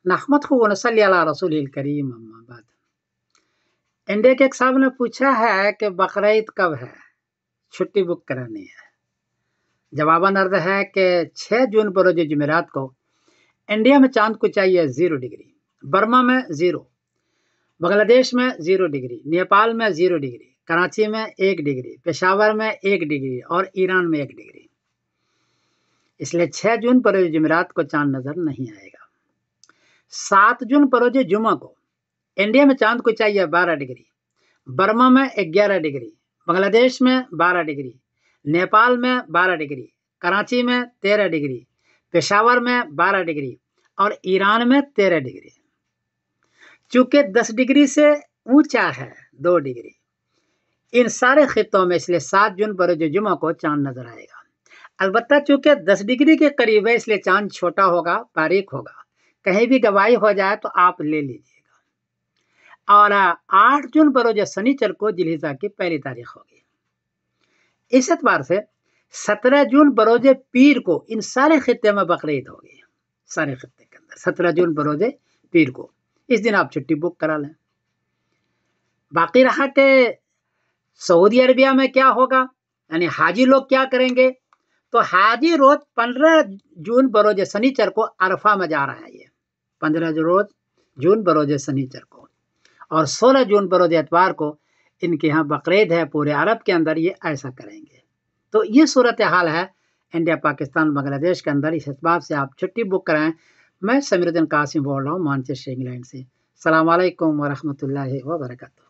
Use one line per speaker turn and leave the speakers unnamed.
نحمدہ و نصلی علی رسول الکریم اما بعد۔ انڈیا کے ایک صاحب نے پوچھا ہے کہ بقرعید کب ہے، چھٹی بک کرانی ہے۔ جواباً عرض ہے کہ 6 جون بروز جمعرات کو انڈیا میں چاند کو چاہیے 0 ڈگری، برما میں 0، بنگلہ دیش میں 0 ڈگری، نیپال میں 0 ڈگری، کراچی میں 1 ڈگری، پشاور میں 1 ڈگری اور ایران میں 1 ڈگری۔ اس لیے 6 جون بروز جمعرات کو چاند نظر نہیں آئے گا۔ 7 جون بروز جمعہ کو انڈیا میں چاند کو چاہیے 12 ڈگری، برما میں 11 ڈگری، بنگلہ دیش میں 12 ڈگری، نیپال میں 12 ڈگری، کراچی میں 13 ڈگری، پشاور میں 12 ڈگری اور ایران میں 13 ڈگری۔ چونکہ 10 ڈگری سے اونچا ہے 2 ڈگری ان سارے خطوں میں، اس لیے 7 جون بروز جمعہ کو چاند نظر آئے گا۔ البتہ چونکہ 10 ڈگری کے قریب ہے، اس لیے چاند چھوٹا ہوگا، باریک ہوگا، کہیں بھی گواہی ہو جائے تو آپ لے لیجیے گا۔ اور 8 جون بروز سنیچر کو ذی الحجہ کی پہلی تاریخ ہوگی۔ اس اعتبار سے 17 جون بروز پیر کو ان سارے خطے میں بقرعید ہوگی، سارے خطے کے اندر 17 جون بروز پیر کو، اس دن آپ چھٹی بک کرا لیں۔ باقی رہا کہ سعودی عربیہ میں کیا ہوگا، یعنی حاجی لوگ کیا کریں گے، تو حاجی روز 15 جون بروز سنیچر کو عرفہ میں جا رہا ہے، یہ 15 جون بروز سنیچر کو، اور 16 جون بروز اتوار کو ان کے ہاں بقرعید ہے، پورے عرب کے اندر یہ ایسا کریں گے۔ تو یہ صورتحال ہے انڈیا، پاکستان، بنگلہ دیش کے اندر۔ اس اسباب سے آپ چھٹی بک کرائیں۔ میں سمیر الدین قاسم بول رہا ہوں مانچسٹر انگلینڈ سے۔ السلام علیکم ورحمۃ اللہ وبرکاتہ۔